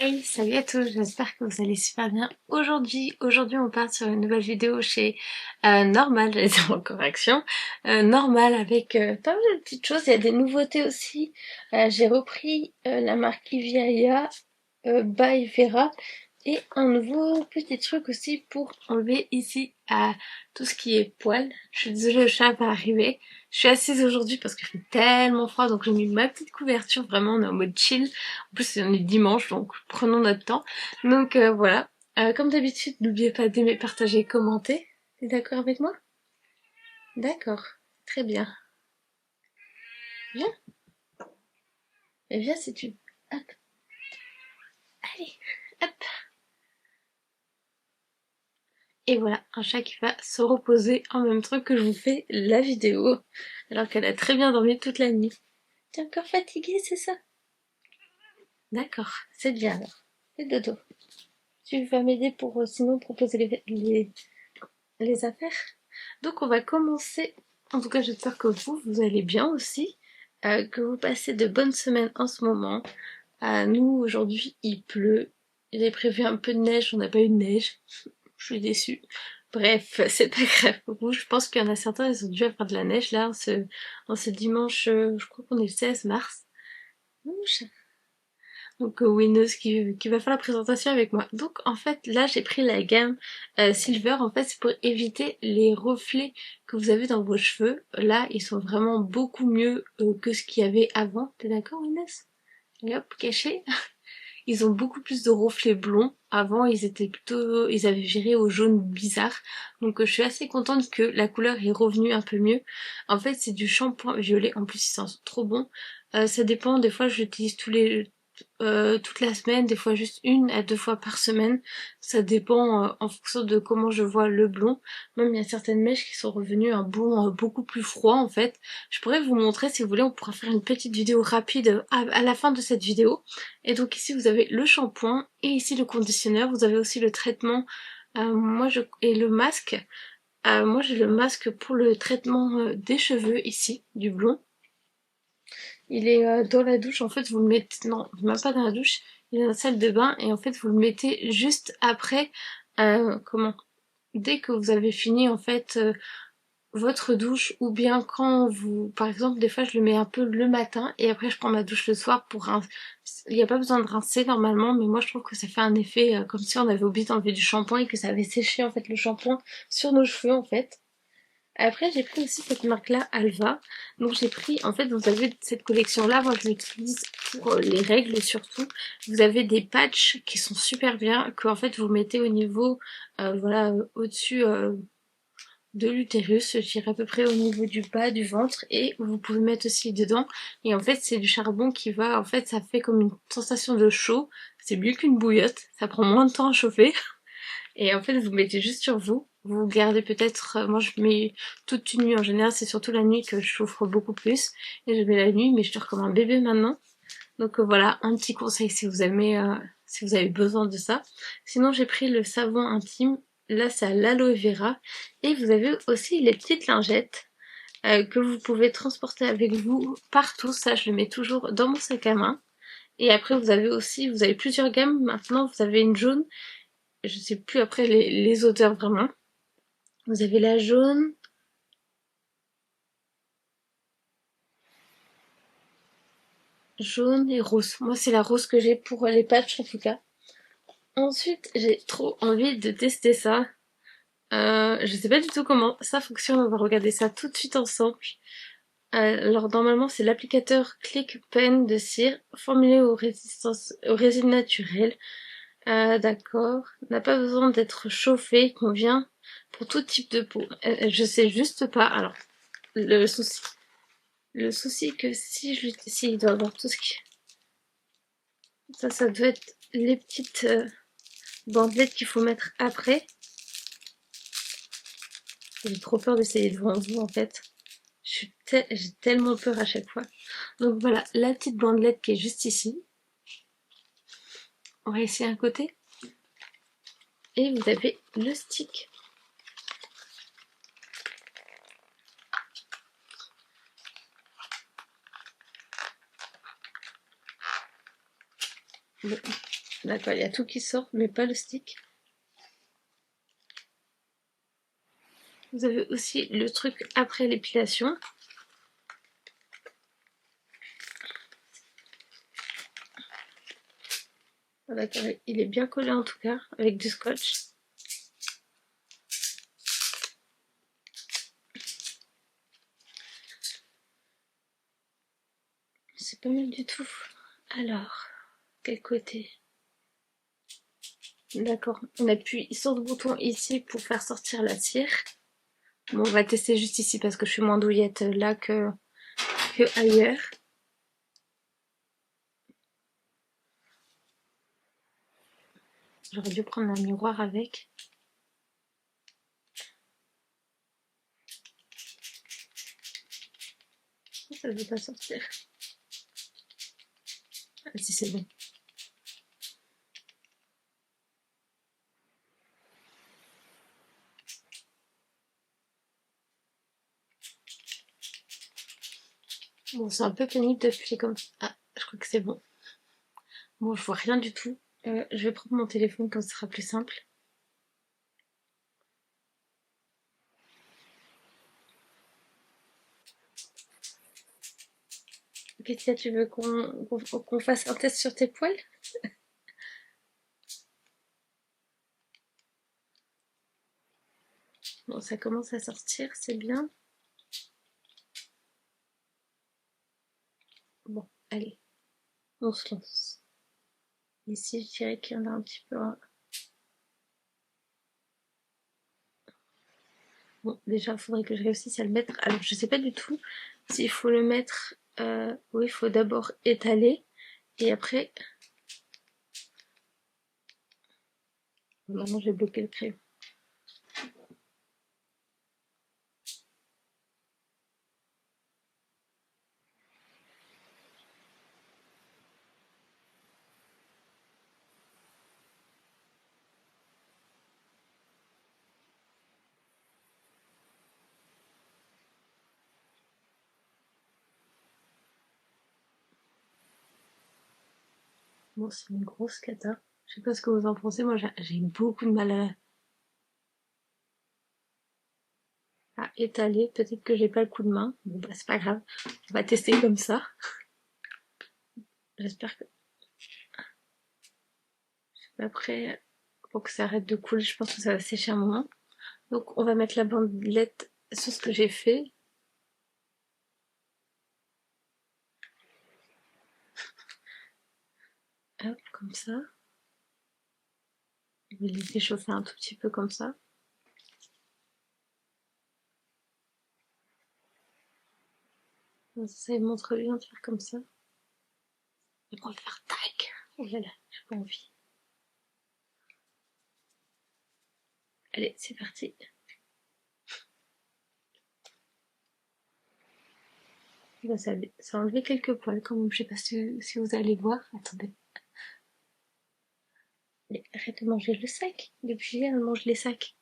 Hey, salut à tous, j'espère que vous allez super bien. Aujourd'hui on part sur une nouvelle vidéo chez Normal, j'allais dire en correction, Normal avec pas mal de petites choses, il y a des nouveautés aussi. J'ai repris la marque Iviaya by Vera et un nouveau petit truc aussi pour enlever ici à tout ce qui est poils. Je suis désolée, le chat va arriver. Je suis assise aujourd'hui parce qu'il fait tellement froid, donc j'ai mis ma petite couverture, vraiment on est en mode chill. En plus on est dimanche, donc prenons notre temps. Donc voilà. Comme d'habitude, n'oubliez pas d'aimer, partager, commenter. T'es d'accord avec moi? D'accord. Très bien. Viens. Et viens si tu... Hop. Allez. Hop. Et voilà, un chat qui va se reposer en même temps que je vous fais la vidéo, alors qu'elle a très bien dormi toute la nuit. T'es encore fatiguée, c'est ça? D'accord, c'est bien alors. C'est dodo. Tu vas m'aider pour sinon proposer les affaires? Donc on va commencer. En tout cas, j'espère que vous allez bien aussi, que vous passez de bonnes semaines en ce moment. Nous, aujourd'hui, il pleut. J'ai prévu un peu de neige, on n'a pas eu de neige. Je suis déçue. Bref, c'est pas grave pour vous. Je pense qu'il y en a certains, ils ont dû avoir de la neige là, en ce dimanche, je crois qu'on est le 16 mars. Donc Windows qui va faire la présentation avec moi. Donc en fait là j'ai pris la gamme Silver, en fait c'est pour éviter les reflets que vous avez dans vos cheveux. Là ils sont vraiment beaucoup mieux que ce qu'il y avait avant. T'es d'accord Windows? Et hop, caché. Ils ont beaucoup plus de reflets blonds. Avant, ils avaient viré au jaune bizarre. Donc, je suis assez contente que la couleur est revenue un peu mieux. En fait, c'est du shampoing violet. En plus, ils sont trop bons. Ça dépend. Des fois, je l'utilise toute la semaine. Des fois, juste 1 à 2 fois par semaine. Ça dépend en fonction de comment je vois le blond. Même, il y a certaines mèches qui sont revenues un blond beaucoup plus froid, en fait. Je pourrais vous montrer si vous voulez. On pourra faire une petite vidéo rapide à la fin de cette vidéo. Et donc ici vous avez le shampoing et ici le conditionneur. Vous avez aussi le traitement et le masque. Moi j'ai le masque pour le traitement des cheveux ici, du blond. Il est dans la douche, en fait vous le mettez, non même pas dans la douche, il est dans la salle de bain et en fait vous le mettez juste après, comment, dès que vous avez fini en fait votre douche, ou bien quand vous, par exemple, des fois je le mets un peu le matin et après je prends ma douche le soir pour rincer. Il n'y a pas besoin de rincer normalement, mais moi je trouve que ça fait un effet comme si on avait oublié d'enlever du shampoing et que ça avait séché en fait le shampoing sur nos cheveux en fait. Après j'ai pris aussi cette marque là, Alva. Donc j'ai pris, en fait vous avez cette collection là, moi je l'utilise pour les règles surtout. Vous avez des patchs qui sont super bien, que en fait vous mettez au niveau, voilà, au-dessus de l'utérus, je dirais à peu près au niveau du bas du ventre, et vous pouvez mettre aussi dedans. Et en fait c'est du charbon qui va, en fait ça fait comme une sensation de chaud, c'est mieux qu'une bouillotte, ça prend moins de temps à chauffer. Et en fait vous mettez juste sur vous, vous gardez peut-être, moi je mets toute une nuit, en général c'est surtout la nuit que je souffre beaucoup plus, et je mets la nuit mais je dors comme un bébé maintenant. Donc voilà, un petit conseil si vous aimez, si vous avez besoin de ça. Sinon j'ai pris le savon intime, là c'est à l'aloe vera, et vous avez aussi les petites lingettes que vous pouvez transporter avec vous partout. Ça je le mets toujours dans mon sac à main. Et après vous avez aussi, vous avez plusieurs gammes, maintenant vous avez une jaune, je sais plus après les odeurs vraiment. Vous avez la jaune, jaune et rose. Moi c'est la rose que j'ai pour les patchs en tout cas. Ensuite j'ai trop envie de tester ça. Je sais pas du tout comment ça fonctionne, on va regarder ça tout de suite ensemble. Alors normalement c'est l'applicateur Click Pen de cire, formulé aux résines naturelles. D'accord, n'a pas besoin d'être chauffé, convient pour tout type de peau. Je sais juste pas. Alors le souci, que si il doit avoir tout ce qui, ça doit être les petites bandelettes qu'il faut mettre après. J'ai trop peur d'essayer devant vous en fait. J'ai tellement peur à chaque fois. Donc voilà, la petite bandelette qui est juste ici. On va essayer un côté. Et vous avez le stick. D'accord, il y a tout qui sort, mais pas le stick. Vous avez aussi le truc après l'épilation. D'accord, il est bien collé en tout cas, avec du scotch. C'est pas mal du tout. Alors, quel côté? D'accord, on appuie sur le bouton ici pour faire sortir la cire. Bon, on va tester juste ici parce que je suis moins douillette là que ailleurs. J'aurais dû prendre un miroir avec. Ça ne veut pas sortir. Ah si, c'est bon. Bon, c'est un peu pénible d'appuyer comme ça. Ah, je crois que c'est bon. Bon, je vois rien du tout. Je vais prendre mon téléphone comme ce sera plus simple. Qu'est-ce que tu veux qu'on fasse un test sur tes poils? Bon, ça commence à sortir, c'est bien. Bon, allez, on se lance. Ici, je dirais qu'il y en a un petit peu. Bon, déjà, il faudrait que je réussisse à le mettre. Alors, je sais pas du tout s'il faut le mettre. Oui, il faut d'abord étaler et après. Maintenant, j'ai bloqué le crayon. Bon, c'est une grosse cata. Je sais pas ce que vous en pensez. Moi, j'ai beaucoup de mal à étaler. Peut-être que j'ai pas le coup de main. Bon, bah, c'est pas grave. On va tester comme ça. J'espère que après, pour que ça arrête de couler, je pense que ça va sécher un moment. Donc, on va mettre la bandelette sur ce que j'ai fait. Hop, comme ça. Je vais laisser chauffer un tout petit peu comme ça. Ça montre bien de faire comme ça. Et on va faire tac. Oh là là, j'ai pas envie. Allez, c'est parti. Bah, ça a enlevé quelques poils quand même. Je sais pas si vous allez voir. Attendez. Mais arrête de manger le sac. Depuis hier, elle mange les sacs.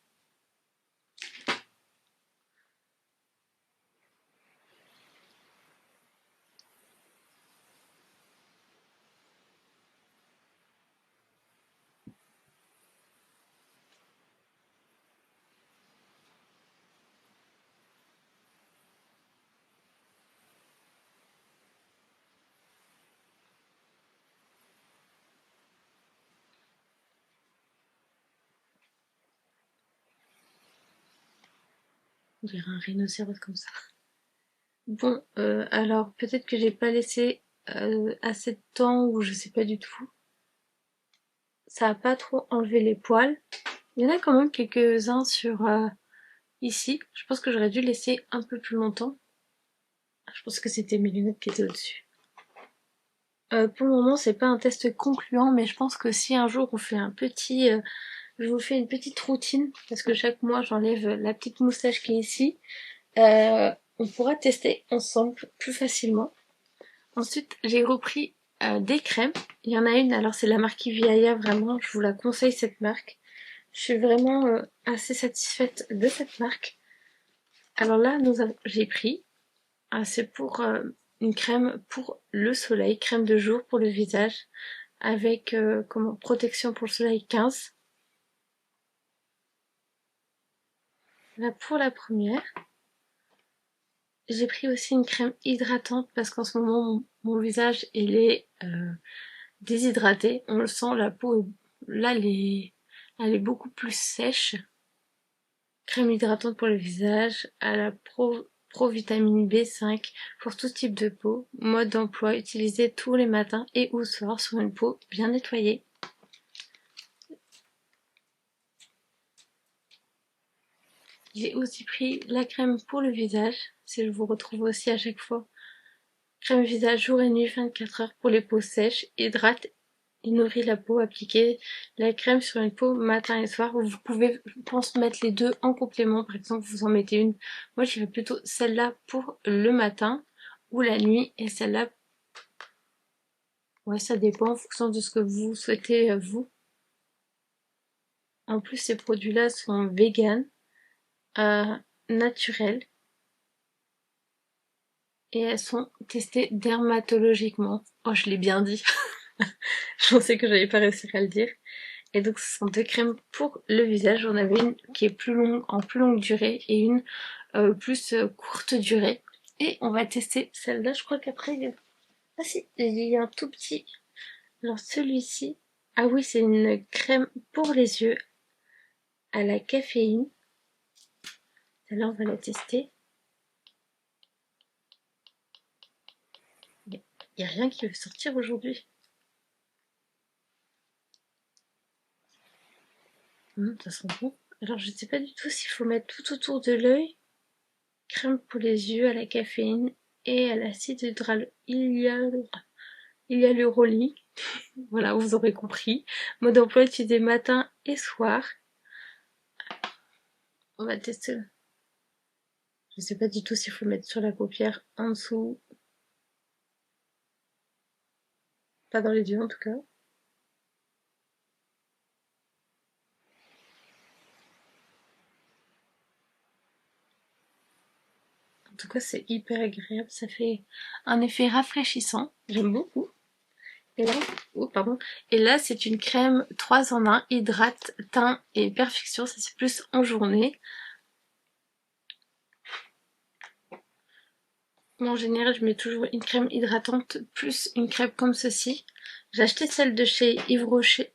On dirait un rhinocéros comme ça. Bon, alors peut-être que j'ai pas laissé assez de temps ou je sais pas du tout. Ça a pas trop enlevé les poils. Il y en a quand même quelques-uns sur ici. Je pense que j'aurais dû laisser un peu plus longtemps. Je pense que c'était mes lunettes qui étaient au-dessus. Pour le moment, c'est pas un test concluant, mais je pense que si un jour on fait un petit, je vous fais une petite routine parce que chaque mois j'enlève la petite moustache qui est ici. On pourra tester ensemble plus facilement. Ensuite, j'ai repris des crèmes. Il y en a une, alors c'est la marque Iviaya, vraiment, je vous la conseille cette marque. Je suis vraiment assez satisfaite de cette marque. Alors là, j'ai pris, c'est pour une crème pour le soleil, crème de jour pour le visage. avec protection pour le soleil 15. Là pour la première. J'ai pris aussi une crème hydratante parce qu'en ce moment mon visage il est déshydraté. On le sent, la peau là elle est beaucoup plus sèche. Crème hydratante pour le visage à la Pro Vitamine B5 pour tout type de peau. Mode d'emploi utilisé tous les matins et ou soir sur une peau bien nettoyée. J'ai aussi pris la crème pour le visage, si je vous retrouve aussi à chaque fois. Crème visage jour et nuit 24 heures pour les peaux sèches, hydrate et nourrit la peau. Appliquez la crème sur une peau matin et soir. Vous pouvez, je pense, mettre les deux en complément. Par exemple, vous en mettez une. Moi, je fais plutôt celle-là pour le matin ou la nuit et celle-là. Ouais, ça dépend en fonction de ce que vous souhaitez vous. En plus, ces produits-là sont vegan, naturels et elles sont testées dermatologiquement. Oh, je l'ai bien dit. Je pensais que j'allais pas réussir à le dire. Et donc ce sont deux crèmes pour le visage. J'en avais une qui est plus longue, en plus longue durée et une plus courte durée. Et on va tester celle-là. Je crois qu'après... Ah si, il y a un tout petit. Alors celui-ci... Ah oui, c'est une crème pour les yeux à la caféine. Celle-là, on va la tester. Il n'y a rien qui veut sortir aujourd'hui. Ça sent bon. Alors je ne sais pas du tout s'il faut mettre tout autour de l'œil. Crème pour les yeux à la caféine et à l'acide hyaluronique. Voilà, vous aurez compris. Mode d'emploi utilisé matin et soir. On va tester. Je sais pas du tout s'il faut mettre sur la paupière, en dessous. Pas dans les yeux en tout cas. En tout cas, c'est hyper agréable. Ça fait un effet rafraîchissant. J'aime beaucoup. Et là, oh, pardon. Et là, c'est une crème 3 en 1, hydrate, teint et perfection. Ça, c'est plus en journée. Moi, en général, je mets toujours une crème hydratante plus une crème comme ceci. J'ai acheté celle de chez Yves Rocher.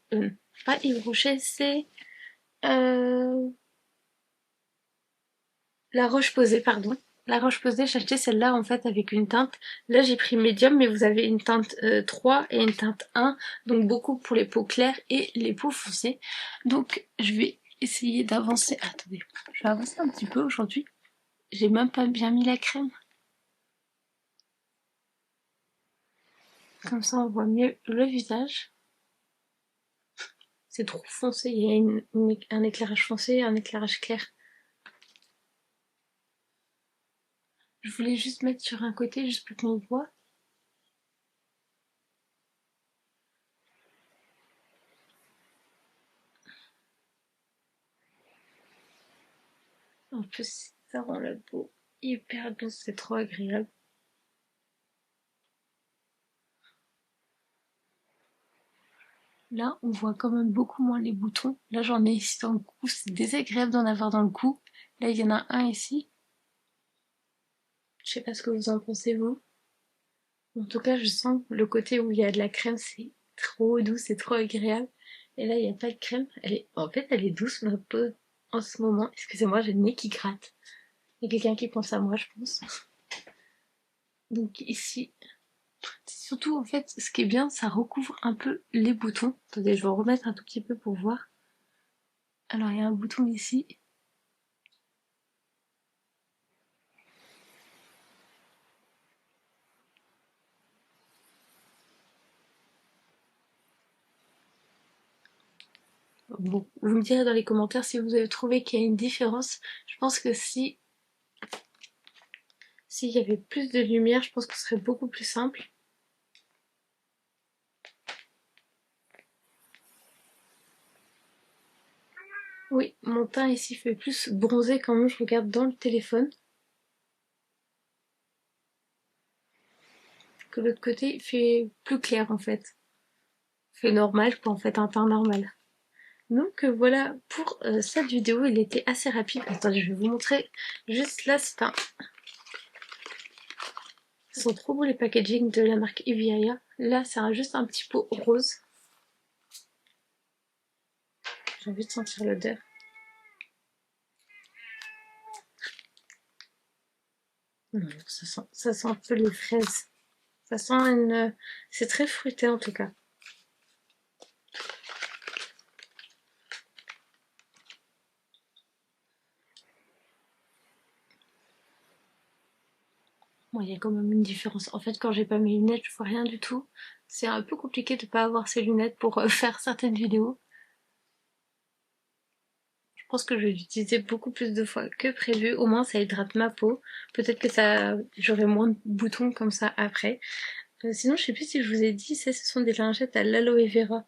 Pas Yves Rocher, c'est La Roche-Posay, pardon. La Roche-Posay, j'ai acheté celle-là en fait avec une teinte. Là, j'ai pris médium, mais vous avez une teinte 3 et une teinte 1. Donc beaucoup pour les peaux claires et les peaux foncées. Donc, je vais essayer d'avancer. Attendez, je vais avancer un petit peu aujourd'hui. J'ai même pas bien mis la crème. Comme ça, on voit mieux le visage. C'est trop foncé, il y a un éclairage foncé et un éclairage clair. Je voulais juste mettre sur un côté, juste pour qu'on voit. En plus, ça rend la peau hyper douce, c'est trop agréable. Là, on voit quand même beaucoup moins les boutons. Là, j'en ai ici dans le cou, c'est désagréable d'en avoir dans le cou. Là, il y en a un ici. Je sais pas ce que vous en pensez, vous. En tout cas, je sens le côté où il y a de la crème, c'est trop doux, c'est trop agréable. Et là, il n'y a pas de crème. En fait, elle est douce, ma peau, en ce moment. Excusez-moi, j'ai le nez qui gratte. Il y a quelqu'un qui pense à moi, je pense. Donc ici, surtout en fait, ce qui est bien, ça recouvre un peu les boutons. Attendez, je vais en remettre un tout petit peu pour voir. Alors il y a un bouton ici. Bon, vous me direz dans les commentaires si vous avez trouvé qu'il y a une différence. Je pense que si s'il y avait plus de lumière, je pense que ce serait beaucoup plus simple. Oui, mon teint ici fait plus bronzé quand même, je regarde dans le téléphone. Que l'autre côté il fait plus clair en fait. cheveux normal quoi, en fait un teint normal. Donc voilà pour cette vidéo, il était assez rapide. Attendez, je vais vous montrer juste là, ils sont trop beaux les packaging de la marque Eviaya. Là c'est juste un petit pot rose. J'ai envie de sentir l'odeur. Ça sent un peu les fraises. Ça sent une... C'est très fruité en tout cas. Bon, il y a quand même une différence. En fait, quand j'ai pas mes lunettes, je vois rien du tout. C'est un peu compliqué de pas avoir ces lunettes pour faire certaines vidéos. Je pense que je vais l'utiliser beaucoup plus de fois que prévu. Au moins, ça hydrate ma peau. Peut-être que j'aurai moins de boutons comme ça après. Sinon, je sais plus si je vous ai dit, ce sont des lingettes à l'aloe vera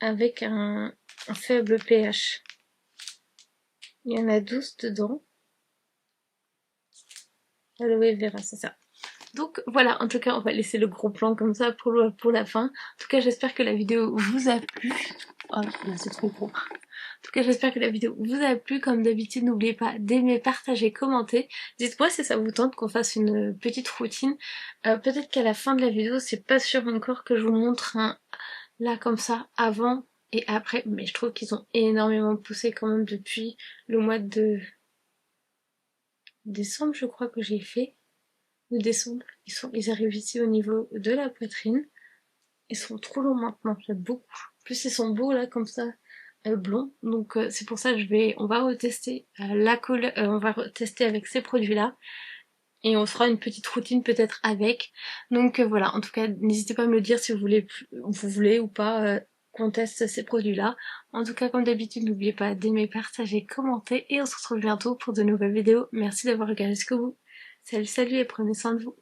avec un faible pH. Il y en a 12 dedans. Aloe vera, c'est ça. Donc voilà, en tout cas, on va laisser le gros plan comme ça pour la fin. En tout cas, j'espère que la vidéo vous a plu. Oh, là, c'est trop gros. En tout cas, j'espère que la vidéo vous a plu. Comme d'habitude, n'oubliez pas d'aimer, partager, commenter. Dites-moi si ça vous tente qu'on fasse une petite routine. Peut-être qu'à la fin de la vidéo, c'est pas sûr encore que je vous montre un là comme ça, avant et après. Mais je trouve qu'ils ont énormément poussé quand même depuis le mois de décembre, je crois que j'ai fait. De décembre. Ils arrivent ici au niveau de la poitrine. Ils sont trop longs maintenant, j'aime beaucoup. En plus ils sont beaux là comme ça, blonds. Donc c'est pour ça que on va retester on va retester avec ces produits-là. Et on fera une petite routine peut-être avec. Donc voilà, en tout cas, n'hésitez pas à me le dire si vous voulez ou pas qu'on teste ces produits-là. En tout cas, comme d'habitude, n'oubliez pas d'aimer, partager, commenter et on se retrouve bientôt pour de nouvelles vidéos. Merci d'avoir regardé jusqu'au bout. Salut, salut et prenez soin de vous.